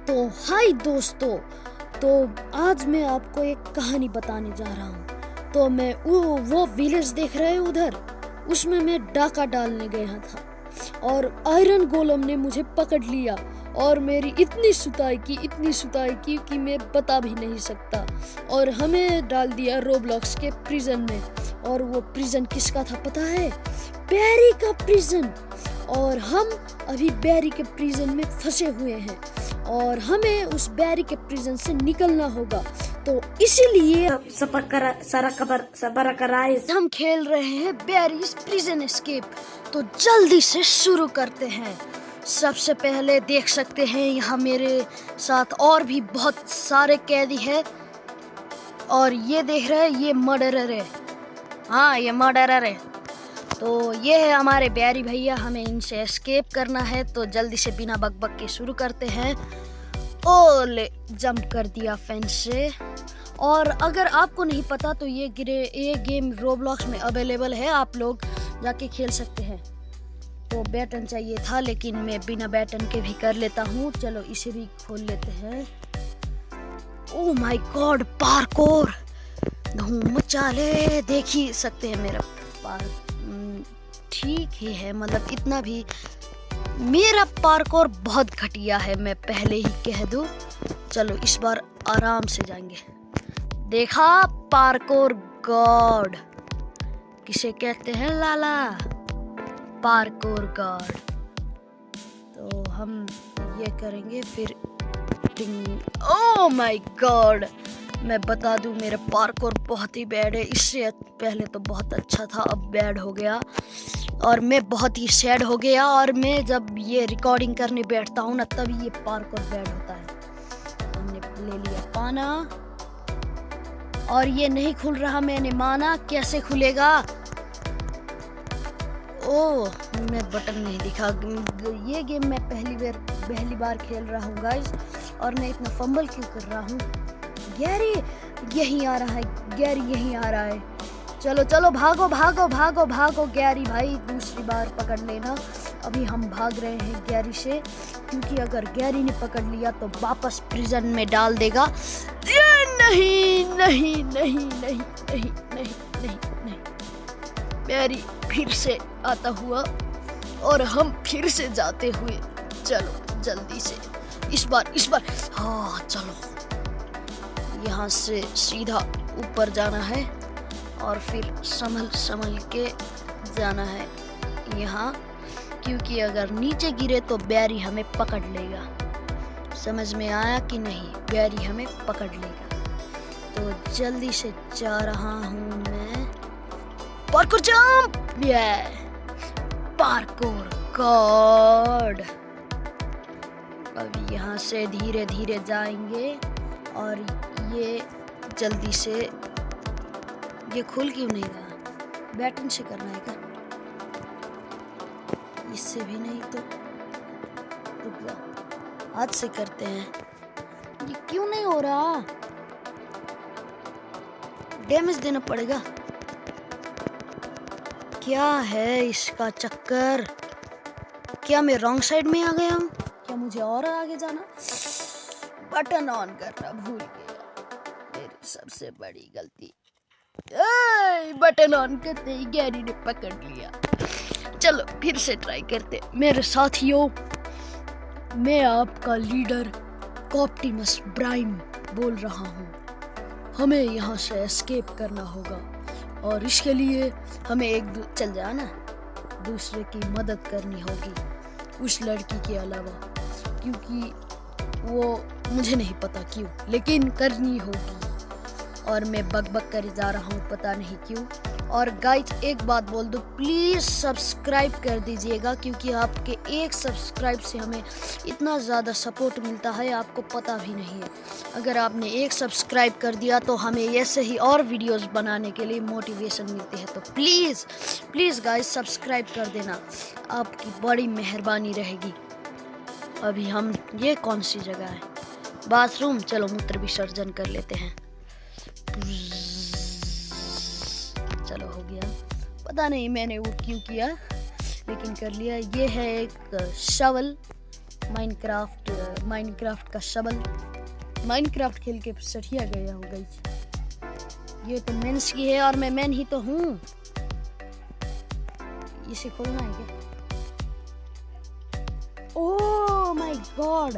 तो हाय दोस्तों, तो आज मैं आपको एक कहानी बताने जा रहा हूँ। तो मैं वो विलेज देख रहे हैं उधर, उसमें मैं डाका डालने गया था और आयरन गोलम ने मुझे पकड़ लिया और मेरी इतनी सुताई की कि मैं बता भी नहीं सकता। और हमें डाल दिया रोब्लॉक्स के प्रिजन में। और वो प्रिजन किसका था पता है? बैरी का प्रिजन। और हम अभी बैरी के प्रिजन में फंसे हुए हैं और हमें उस बैरी के प्रिजन से निकलना होगा। तो इसीलिए हम खेल रहे हैं बैरीज प्रिजन एस्केप। तो जल्दी से शुरू करते हैं। सबसे पहले देख सकते हैं यहाँ मेरे साथ और भी बहुत सारे कैदी हैं। और ये देख रहे हैं, ये मर्डरर है। हाँ, ये मर्डरर है। तो ये है हमारे बैरी भैया, हमें इनसे एस्केप करना है। तो जल्दी से बिना बकबक के शुरू करते हैं। ओले, जंप कर दिया फेंस से। और अगर आपको नहीं पता तो ये गेम रोब्लॉक्स में अवेलेबल है, आप लोग जाके खेल सकते हैं। तो बैटन चाहिए था लेकिन मैं बिना बैटन के भी कर लेता हूँ। चलो इसे भी खोल लेते हैं। ओह माय गॉड, पार्कोर धूम मचा ले। देख ही सकते हैं मेरा ठीक ही है, मतलब इतना भी मेरा पार्कोर बहुत घटिया है, मैं पहले ही कह दूं। चलो इस बार आराम से जाएंगे। देखा, पार्कोर गॉड किसे कहते हैं लाला? Parkour God. तो हम ये करेंगे फिर। ओह माय गॉड, मैं बता दूं मेरा पार्कोर बहुत ही बैड है। इससे पहले तो बहुत अच्छा था, अब बैड हो गया और मैं बहुत ही सैड हो गया। और मैं जब ये रिकॉर्डिंग करने बैठता हूँ ना, तभी ये पार्कोर बैड होता है। हमने ले लिया पाना और ये नहीं खुल रहा, मैंने माना। कैसे खुलेगा? ओह, मैं बटन नहीं दिखा। ये गेम मैं पहली बार खेल रहा हूँ गाइस, और मैं इतना फंबल क्यों कर रहा हूँ? गैरी यहीं आ रहा है, गैरी यहीं आ रहा है। चलो चलो, भागो भागो भागो भागो गैरी भाई, दूसरी बार पकड़ लेना। अभी हम भाग रहे हैं गैरी से, क्योंकि अगर गैरी ने पकड़ लिया तो वापस प्रिजन में डाल देगा। नहीं नहीं नहीं नहीं नहीं नहीं नहीं नहीं। गैरी फिर से आता हुआ और हम फिर से जाते हुए। चलो जल्दी से, इस बार हाँ चलो। यहाँ से सीधा ऊपर जाना है और फिर संभल के जाना है यहाँ, क्योंकि अगर नीचे गिरे तो बैरी हमें पकड़ लेगा। समझ में आया कि नहीं? बैरी हमें पकड़ लेगा। तो जल्दी से जा रहा हूँ मैं। Parkour jump, parkour God. अब यहाँ से धीरे धीरे जाएंगे और ये जल्दी से, ये खुल क्यों नहीं रहा? बैटन से करना है क्या? इससे भी नहीं तो रुक जा, हाथ से करते हैं। ये क्यों नहीं हो रहा? डैमेज देना पड़ेगा। क्या है इसका चक्कर? क्या मैं रॉन्ग साइड में आ गया हूँ? क्या मुझे और आगे जाना? बटन ऑन करना भूल गया, मेरी सबसे बड़ी गलती। बटन ऑन करते ही गैरी ने पकड़ लिया। चलो फिर से ट्राई करते। मेरे साथियों, मैं आपका लीडर ऑप्टिमस प्राइम बोल रहा हूँ। हमें यहाँ से एस्केप करना होगा और इसके लिए हमें चल जाए ना, दूसरे की मदद करनी होगी उस लड़की के अलावा, क्योंकि वो मुझे नहीं पता क्यों, लेकिन करनी होगी। और मैं बकबक कर जा रहा हूँ, पता नहीं क्यों। और गाइस एक बात बोल दो, प्लीज़ सब्सक्राइब कर दीजिएगा, क्योंकि आपके एक सब्सक्राइब से हमें इतना ज़्यादा सपोर्ट मिलता है, आपको पता भी नहीं है। अगर आपने एक सब्सक्राइब कर दिया तो हमें ऐसे ही और वीडियोस बनाने के लिए मोटिवेशन मिलती है। तो प्लीज़ गाइस सब्सक्राइब कर देना, आपकी बड़ी मेहरबानी रहेगी। अभी हम, ये कौन सी जगह है? बाथरूम। चलो मूत्र विसर्जन कर लेते हैं। चलो हो गया, पता नहीं मैंने वो क्यों किया, लेकिन कर लिया। ये है एक शवल, माइनक्राफ्ट का शबल। माइनक्राफ्ट खेल के सठिया गया हो गई। ये तो मेंस की है और मैं मैन ही तो हूँ। इसे खोलना है क्या? ओह माय गॉड,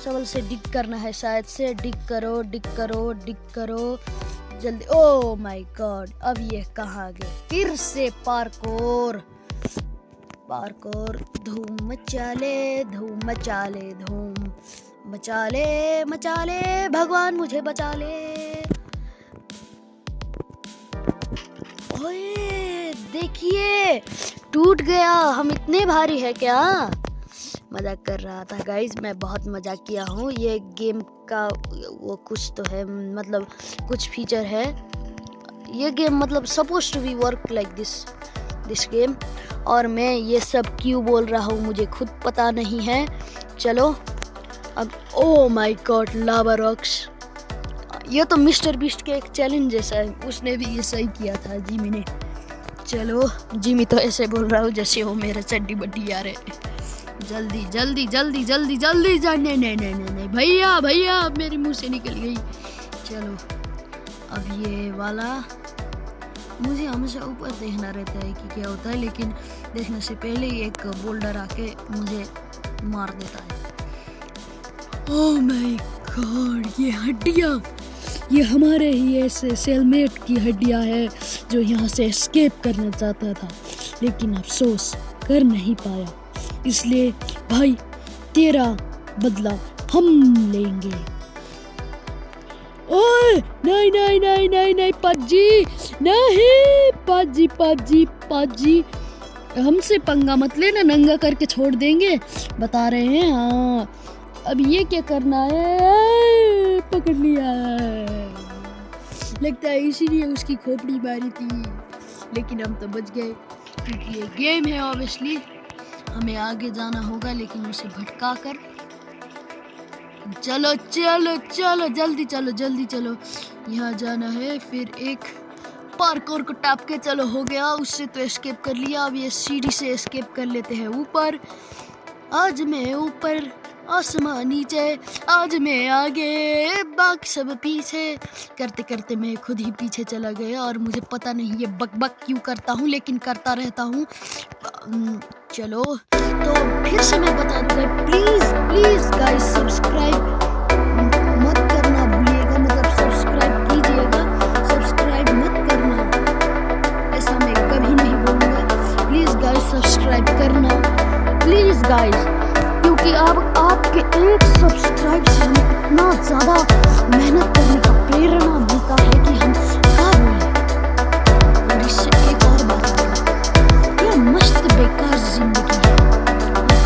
शबल से डिग करना है शायद से। डिग करो डिग करो डिग करो जल्दी। ओह माय गॉड, अब ये कहाँ गए? फिर से पार्कोर। धूम मचा ले धूम मचा ले भगवान मुझे बचा ले। ओए देखिए टूट गया। हम इतने भारी है क्या? मजाक कर रहा था गाइज, मैं बहुत मजाक किया हूँ। ये गेम का वो कुछ तो है, मतलब कुछ फीचर है। ये गेम मतलब suppose to be work like this game. और मैं ये सब क्यों बोल रहा हूँ मुझे खुद पता नहीं है। चलो अब oh my God, lava rocks. ये तो मिस्टर बीस्ट के एक चैलेंज जैसा है, उसने भी ये सही किया था जिमी ने। चलो जिमी तो ऐसे बोल रहा हूँ जैसे वो मेरे चड्डी बड्डी यार है। जल्दी जल्दी जल्दी जल्दी जल्दी जाने। नहीं भैया मेरे मुंह से निकल गई। चलो अब ये वाला मुझे हमेशा ऊपर देखना रहता है कि क्या होता है, लेकिन देखने से पहले ही एक बोल्डर आके मुझे मार देता है। ओह माय गॉड, ये हड्डियाँ, ये हमारे ही ऐसे सेलमेट की हड्डियाँ है जो यहाँ से एस्केप करना चाहता था, लेकिन अफसोस कर नहीं पाया। इसलिए भाई तेरा बदला हम लेंगे। ओए नहीं पाजी, नहीं पाजी हमसे पंगा मत लेना, नंगा करके छोड़ देंगे, बता रहे हैं। हाँ अब ये क्या करना है? पकड़ लिया, लगता है इसीलिए उसकी खोपड़ी मारी थी, लेकिन हम तो बच गए क्योंकि ये गेम है। ऑब्वियसली हमें आगे जाना होगा, लेकिन उसे भटका कर। चलो जल्दी चलो, यहाँ जाना है। फिर एक पार्कोर को टाप के चलो, हो गया, उससे तो एस्केप कर लिया। अब ये सीढ़ी से एस्केप कर लेते हैं ऊपर। आज मैं ऊपर, आसमान नीचे, आज मैं आगे, बाकी सब पीछे। करते करते मैं खुद ही पीछे चला गया और मुझे पता नहीं ये बक क्यों करता हूँ, लेकिन करता रहता हूँ। चलो तो फिर से मैं बता दूंगा, प्लीज गाइस सब्सक्राइब मत करना भूलिएगा, मतलब सब्सक्राइब कीजिएगा, सब्सक्राइब मत करना, ऐसा मैं कभी नहीं बोलूँगा। प्लीज गाइस सब्सक्राइब करना, प्लीज गाइस, क्योंकि अब आपके एक सब्सक्राइब से हमें इतना ज़्यादा मेहनत करने का प्रेरणा मिलता है कि हम क्या बोलें। और इससे एक और बात है, क्या मस्त बेकार जिंदगी है,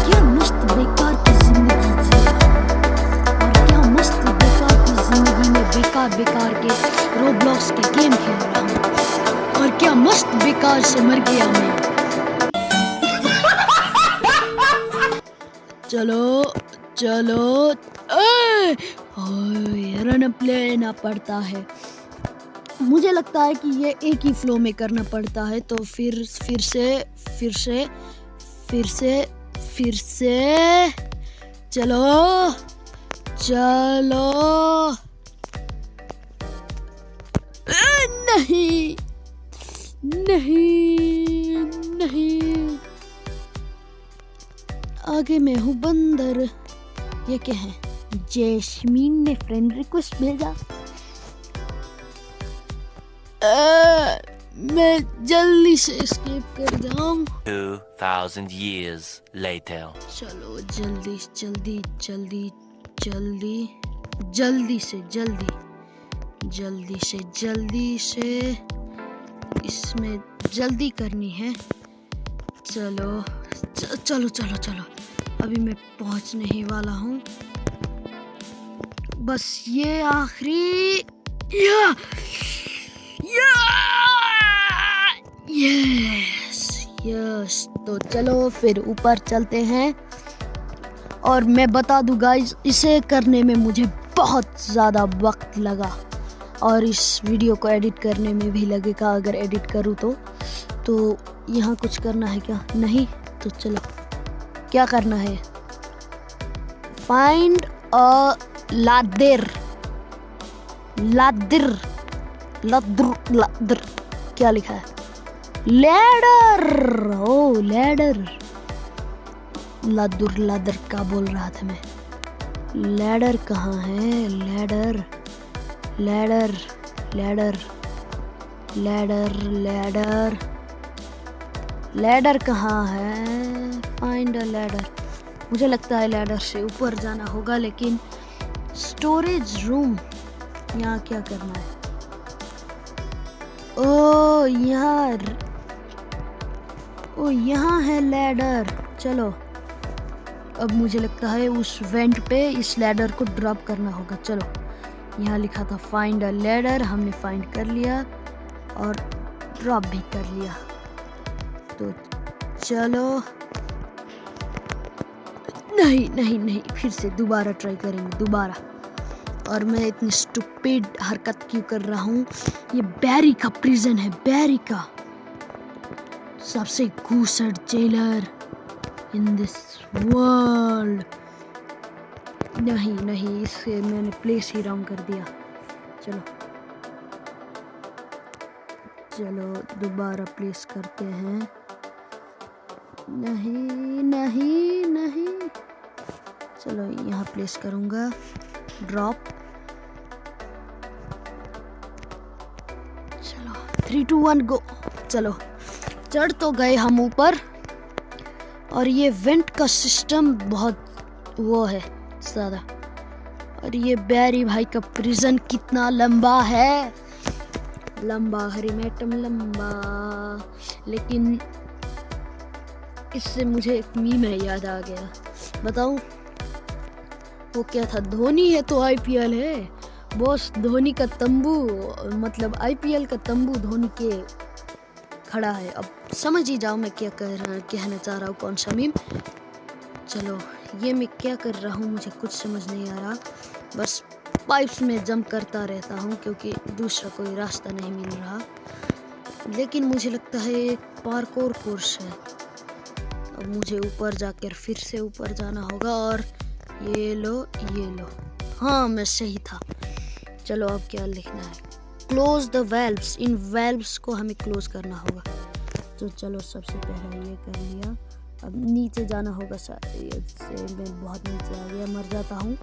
क्या मस्त बेकार की जिंदगी जी, और क्या मस्त बेकार की जिंदगी में बेकार के रोब्लॉक्स के गेम खेल रहा हूँ, और क्या मस्त बेकार से मर गया मैं। चलो रन अप लेना पड़ता है। मुझे लगता है कि ये एक ही फ्लो में करना पड़ता है, तो फिर से चलो नहीं आगे मैं हूँ बंदर। ये क्या है? जैस्मीन ने फ्रेंड रिक्वेस्ट भेजा। मैं जल्दी से एस्केप कर जाऊं। 2000 years later. चलो जल्दी से इसमें जल्दी करनी है। चलो अभी मैं पहुंचने ही वाला हूँ, बस ये आखिरी। यस तो चलो फिर ऊपर चलते हैं। और मैं बता दूं गाइस, इसे करने में मुझे बहुत ज़्यादा वक्त लगा, और इस वीडियो को एडिट करने में भी लगेगा अगर एडिट करूँ तो यहाँ कुछ करना है क्या? नहीं, तो चलो क्या करना है? फाइंड अ लादिर लादिर लादर लादर क्या लिखा है? लैडर। ओ लैडर, लादुर लादर का बोल रहा था मैं। लैडर कहाँ है? Ladder ladder ladder ladder ladder ladder कहाँ है? Find a ladder. मुझे लगता है लैडर से ऊपर जाना होगा, लेकिन स्टोरेज रूम यहाँ क्या करना है? ओ यार, ओ यहाँ है लैडर। चलो, अब मुझे लगता है उस वेंट पे इस लैडर को ड्रॉप करना होगा। चलो, यहाँ लिखा था फाइंड अ लैडर, हमने फाइंड कर लिया और ड्रॉप भी कर लिया। तो चलो, नहीं नहीं नहीं, फिर से दोबारा ट्राई करेंगे, दोबारा। और मैं इतनी स्टूपिड हरकत क्यों कर रहा हूँ? ये बैरी का प्रिजन है, बैरी का, सबसे घूसट जेलर इन दिस वर्ल्ड। नहीं नहीं, इससे मैंने प्लेस ही रॉन्ग कर दिया। चलो चलो, दोबारा प्लेस करते हैं। नहीं नहीं नहीं, चलो यहाँ प्लेस करूँगा, ड्रॉप। चलो 3 2 1 गो। चलो, चढ़ तो गए हम ऊपर। और ये वेंट का सिस्टम बहुत वो है ज़्यादा। और ये बैरी भाई का प्रिजन कितना लंबा है, लंबा हरी मैटम लंबा। लेकिन इससे मुझे एक मीम याद आ गया, बताऊं? वो क्या था? धोनी है तो आईपीएल है बॉस। धोनी का तंबू, मतलब आईपीएल का तंबू धोनी के खड़ा है। अब समझ ही जाओ मैं क्या कहना चाह रहा हूँ, कौन सा मीम। चलो, ये मैं क्या कर रहा हूँ मुझे कुछ समझ नहीं आ रहा। बस पाइप्स में जंप करता रहता हूँ क्योंकि दूसरा कोई रास्ता नहीं मिल रहा। लेकिन मुझे लगता है एक पार्कोर कोर्स है। अब मुझे ऊपर जाकर फिर से ऊपर जाना होगा। और ये लो, ये लो, हाँ मैं सही था। चलो, अब क्या लिखना है? Close the valves. In valves को हमें क्लोज करना होगा। तो चलो, सबसे पहले ये कर लिया। अब नीचे जाना होगा। शायद मैं बहुत नीचे आ गया, मर जाता हूँ।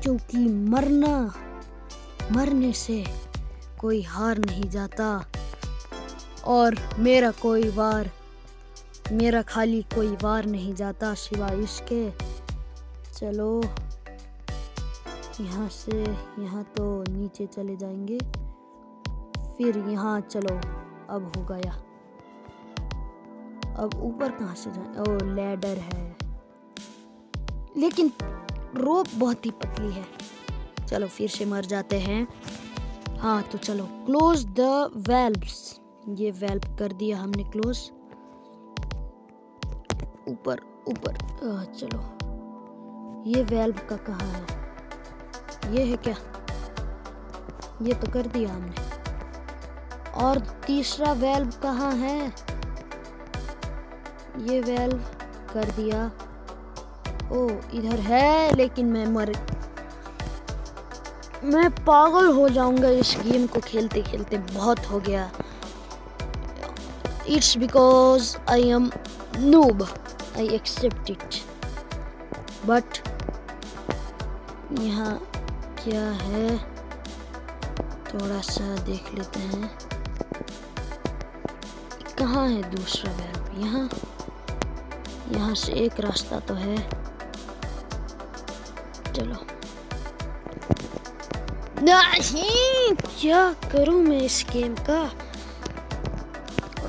क्योंकि मरने से कोई हार नहीं जाता। और मेरा खाली कोई वार नहीं जाता सिवाय इसके। चलो, यहाँ से यहाँ तो नीचे चले जाएंगे, फिर यहाँ। चलो, अब हो गया। अब ऊपर कहाँ से जाए? ओ लैडर है, लेकिन रोप बहुत ही पतली है। चलो, फिर से मर जाते हैं। हाँ, तो चलो, क्लोज द वेल्व्स। ये वेल्व कर दिया हमने क्लोज। ऊपर ऊपर, चलो, ये वेल्व का कहाँ है? ये है क्या? ये तो कर दिया हमने। और तीसरा वेल्व कहाँ है? ये वेल्व कर दिया। ओ, इधर है, लेकिन मैं पागल हो जाऊंगा इस गेम को खेलते खेलते। बहुत हो गया। It's because I am noob, I accept it. But यहाँ क्या है, थोड़ा सा देख लेते हैं। कहाँ है दूसरा वेल्व? यहाँ से एक रास्ता तो है। चलो, नहीं, क्या करूं मैं इस गेम का?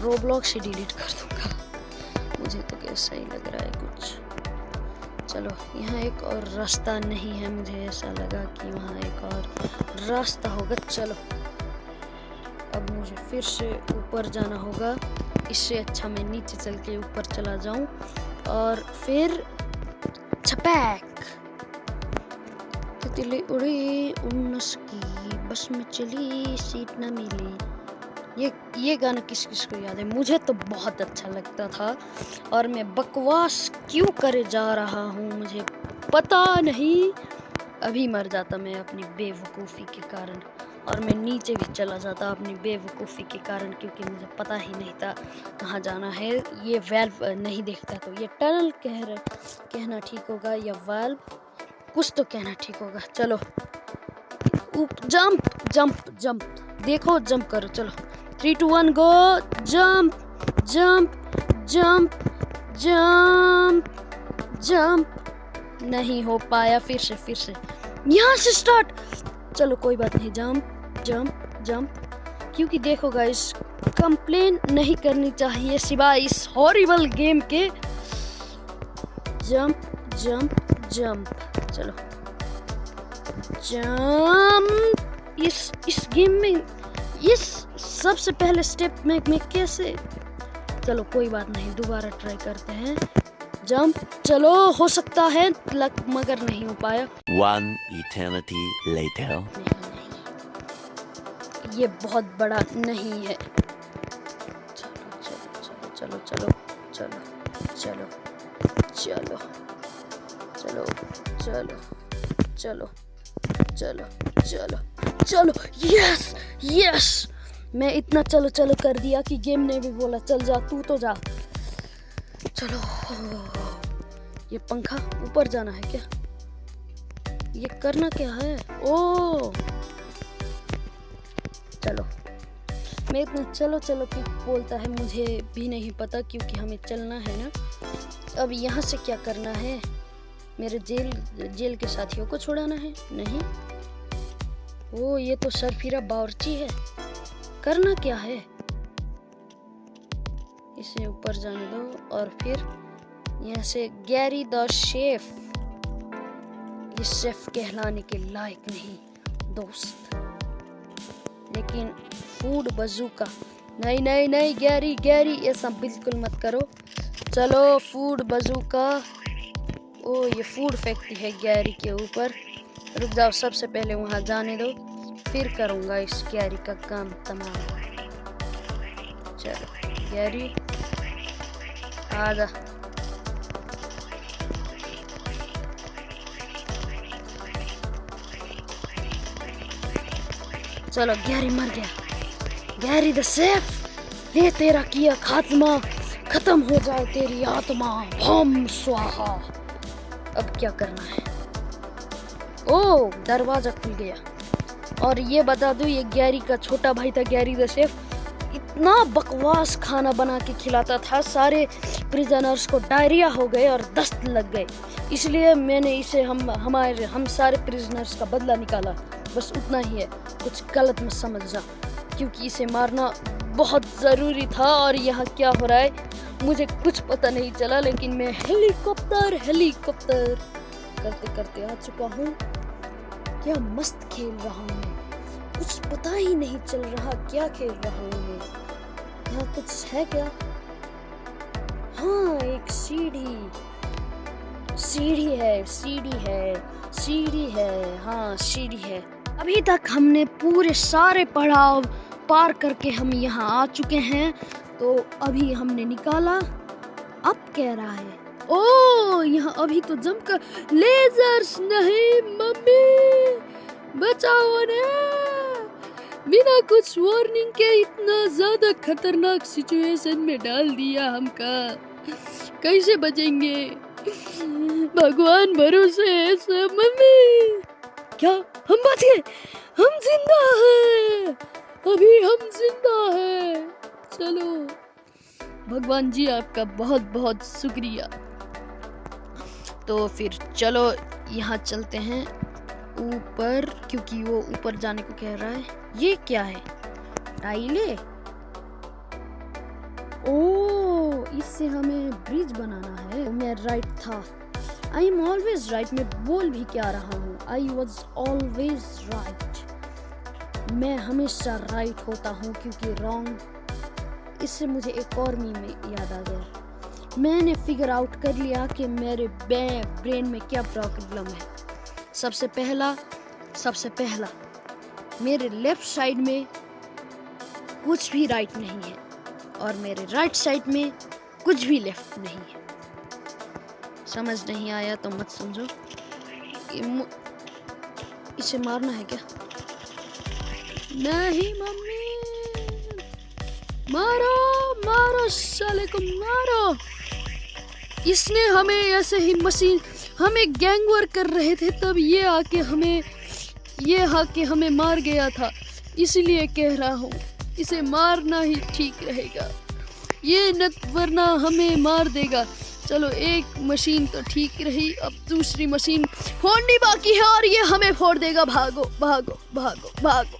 रोब्लॉक्स ही डिलीट कर दूंगा, मुझे तो कैसा ही लग रहा है कुछ। चलो, यहाँ एक और रास्ता नहीं है, मुझे ऐसा लगा कि वहाँ एक और रास्ता होगा। चलो, अब मुझे फिर से ऊपर जाना होगा। इससे अच्छा मैं नीचे चल के ऊपर चला जाऊं। और फिर छपैक, तितली उड़ी उन्नस की, बस में चली सीट न मिली। ये गाना किस किस को याद है? मुझे तो बहुत अच्छा लगता था और मैं बकवास क्यों करे जा रहा हूँ मुझे पता नहीं। अभी मर जाता मैं अपनी बेवकूफ़ी के कारण और मैं नीचे भी चला जाता अपनी बेवकूफ़ी के कारण, क्योंकि मुझे पता ही नहीं था कहाँ जाना है। ये वाल्व नहीं देखता तो ये टनल कहना ठीक होगा या वाल्व, कुछ तो कहना ठीक होगा। चलो जंप जंप जंप, देखो जंप करो। चलो 3 2 1 go. Jump jump jump jump jump, नहीं हो पाया। फिर से यहाँ से स्टार्ट। चलो कोई बात नहीं, जंप जंप जंप, क्योंकि देखो गाइस कंप्लेन नहीं करनी चाहिए सिवाय इस हॉरिबल गेम के। जंप जंप जंप, चलो जंप। इस गेम में इस सबसे पहले स्टेप में कैसे, चलो कोई बात नहीं, दोबारा ट्राई करते हैं। जंप, चलो हो सकता है लक, मगर नहीं हो पाया। 1 eternity later. नहीं, ये बहुत बड़ा नहीं है। चलो चलो चलो चलो चलो चलो चलो चलो चलो चलो चलो चलो चलो, यस यस, मैं इतना चलो चलो कर दिया कि गेम ने भी बोला चल जा, तू तो जा। चलो, ये पंखा ऊपर जाना है क्या? ये करना क्या है? ओ चलो, मैं इतना चलो चलो कि बोलता है मुझे भी नहीं पता, क्योंकि हमें चलना है ना। अब यहाँ से क्या करना है? मेरे जेल के साथियों को छुड़ाना है? नहीं। ओ ये तो सरफिरा बावर्ची है। करना क्या है? इसे ऊपर जाने दो और फिर यहाँ से गैरी द शेफ। ये शेफ कहलाने के लायक नहीं दोस्त, लेकिन फूड बजूका। नहीं नहीं नहीं गैरी गैरी, ऐसा बिल्कुल मत करो। चलो फूड बजूका। ओ ये फूड फेंकती है गैरी के ऊपर। रुक जाओ, सबसे पहले वहां जाने दो, फिर करूंगा इस गैरी का काम तमाम। चलो गैरी आजा। चलो गैरी मर गया। गैरी द सेफ, ये तेरा किया खात्मा, खत्म हो जाए तेरी आत्मा, हम स्वाहा। अब क्या करना है? ओ दरवाजा खुल गया। और ये बता दूं, ये गैरी का छोटा भाई था, गैरी द शेफ। इतना बकवास खाना बना के खिलाता था, सारे प्रिजनर्स को डायरिया हो गए और दस्त लग गए। इसलिए मैंने इसे हम सारे प्रिजनर्स का बदला निकाला, बस उतना ही है, कुछ गलत मत समझना, क्योंकि इसे मारना बहुत ज़रूरी था। और यहाँ क्या हो रहा है मुझे कुछ पता नहीं चला, लेकिन मैं हेलीकॉप्टर करते करते आ चुका हूँ। क्या मस्त खेल रहा हूँ मैं, कुछ पता ही नहीं चल रहा क्या खेल रहा हूँ मैं। यहाँ कुछ है क्या? हाँ एक सीढ़ी है, हाँ सीढ़ी है। अभी तक हमने पूरे सारे पड़ाव पार करके हम यहाँ आ चुके हैं। तो अभी हमने निकाला, अब कह रहा है ओ यहाँ अभी तो जमकर लेजर्स। नहीं मम्मी बचाओ ने, बिना कुछ वार्निंग के इतना ज्यादा खतरनाक सिचुएशन में डाल दिया हमका, कैसे बचेंगे? भगवान भरोसे है सब। मम्मी क्या हम बच गए? हम जिंदा हैं, अभी हम जिंदा हैं। चलो भगवान जी आपका बहुत बहुत शुक्रिया। तो फिर चलो यहाँ चलते हैं ऊपर, क्योंकि वो ऊपर जाने को कह रहा है। ये क्या है? टाइले। ओ इससे हमें ब्रिज बनाना है। मैं राइट था। I am always right. मैं बोल भी क्या रहा हूँ, आई वॉज ऑलवेज राइट। मैं हमेशा राइट होता हूँ, क्योंकि रॉन्ग। इससे मुझे एक और मीम याद आ गया। मैंने फिगर आउट कर लिया कि मेरे ब्रेन में क्या प्रॉब्लम है। सबसे पहला मेरे लेफ्ट साइड में कुछ भी राइट नहीं है और मेरे राइट साइड में कुछ भी लेफ्ट नहीं है। समझ नहीं आया तो मत समझो। इसे मारना है क्या? नहीं मम्मी, मारो मारो साले को मारो। इसने हमें ऐसे ही मशीन, हमें गैंग वर्क कर रहे थे तब ये आके हमें मार गया था। इसलिए कह रहा हूँ इसे मारना ही ठीक रहेगा, ये न वरना हमें मार देगा। चलो एक मशीन तो ठीक रही, अब दूसरी मशीन फोड़नी बाकी है और ये हमें फोड़ देगा। भागो भागो भागो भागो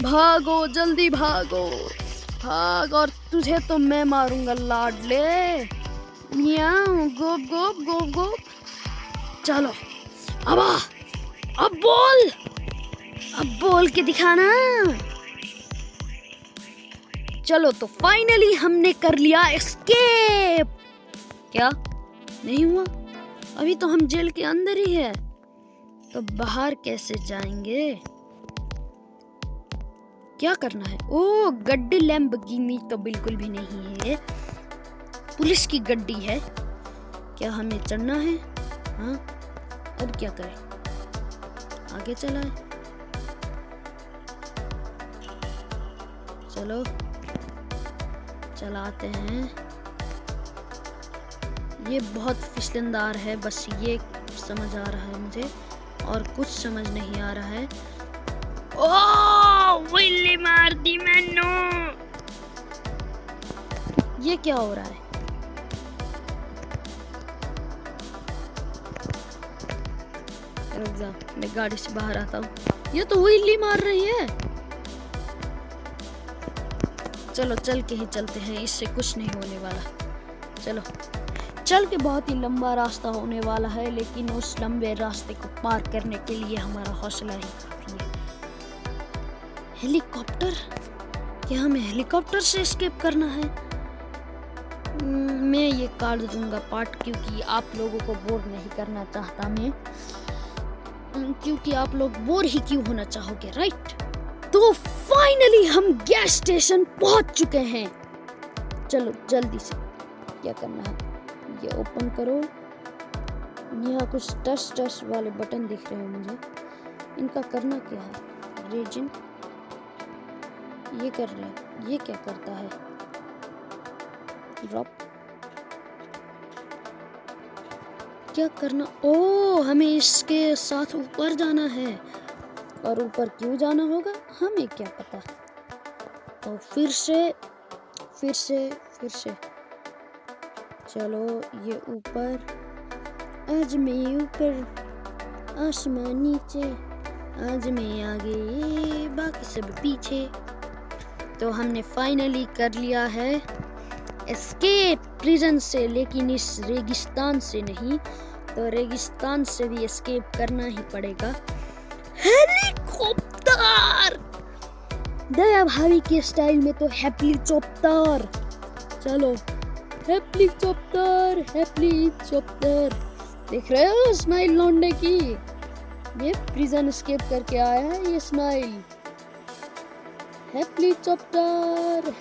भागो, जल्दी भागो भाग, और तुझे तो मैं मारूंगा लाडले। मियाऊ गोप गोप गोप गोप। चलो अब बोल के दिखाना। चलो तो फाइनली हमने कर लिया एस्केप। क्या नहीं हुआ? अभी तो हम जेल के अंदर ही है, तो बाहर कैसे जाएंगे? क्या करना है? ओ गड्डी लैम्बोर्गिनी तो बिल्कुल भी नहीं है, पुलिस की गड्डी है। क्या हमें चढ़ना है? हाँ, अब क्या करें? आगे चलाए। चलो चलाते हैं। ये बहुत फिसलनदार है, बस ये समझ आ रहा है मुझे, और कुछ समझ नहीं आ रहा है। ओह विल्ली मार दी मैंने। ये क्या हो रहा है? रुक जा, मैं गाड़ी से बाहर आता हूँ। ये तो विल्ली मार रही है। चलो चल के ही चलते हैं, इससे कुछ नहीं होने वाला। चलो चल के बहुत ही लंबा रास्ता होने वाला है, लेकिन उस लंबे रास्ते को पार करने के लिए हमारा हौसला ही काफी है। हेलीकॉप्टर? क्या हमें हेलीकॉप्टर से एस्केप करना है? मैं ये काट दूंगा पार्ट, क्योंकि आप लोगों को बोर नहीं करना चाहता मैं, क्योंकि आप लोग बोर ही क्यों होना चाहोगे, राइट? तो फाइनली हम गैस स्टेशन पहुंच चुके हैं। चलो जल्दी से, क्या करना है? ये ओपन करो। यहाँ कुछ टच वाले बटन दिख रहे हैं मुझे, इनका करना क्या है? रीजन ये कर रहे हैं, ये क्या करता है? ड्रॉप क्या करना? ओ हमें इसके साथ ऊपर जाना है, और ऊपर क्यों जाना होगा हमें क्या पता। तो फिर से चलो ये ऊपर, आज मैं ऊपर आसमान नीचे, आज मैं आगे बाकी सब पीछे। तो हमने फाइनली कर लिया है एस्केप प्रिजन से, लेकिन इस रेगिस्तान से नहीं, तो रेगिस्तान से भी एस्केप करना ही पड़ेगा। हेलीकॉप्टर! दया भाभी के स्टाइल में तो हेलीकॉप्टर। चलो हेलीकॉप्टर। देख रहे हो स्माइल लौंडे की? ये प्रिजन एस्केप करके आया है ये स्माइल। हेलीकॉप्टर।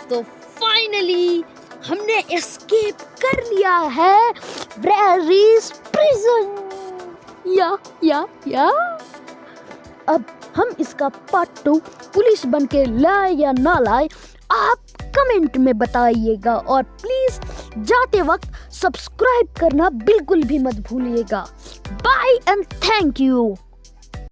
तो फाइनली हमने एस्केप कर लिया है ब्रेरीज प्रिजन। या अब हम इसका पार्ट 2 पुलिस बन के लाए या ना लाए, आप कमेंट में बताइएगा, और प्लीज जाते वक्त सब्सक्राइब करना बिल्कुल भी मत भूलिएगा। Bye and thank you.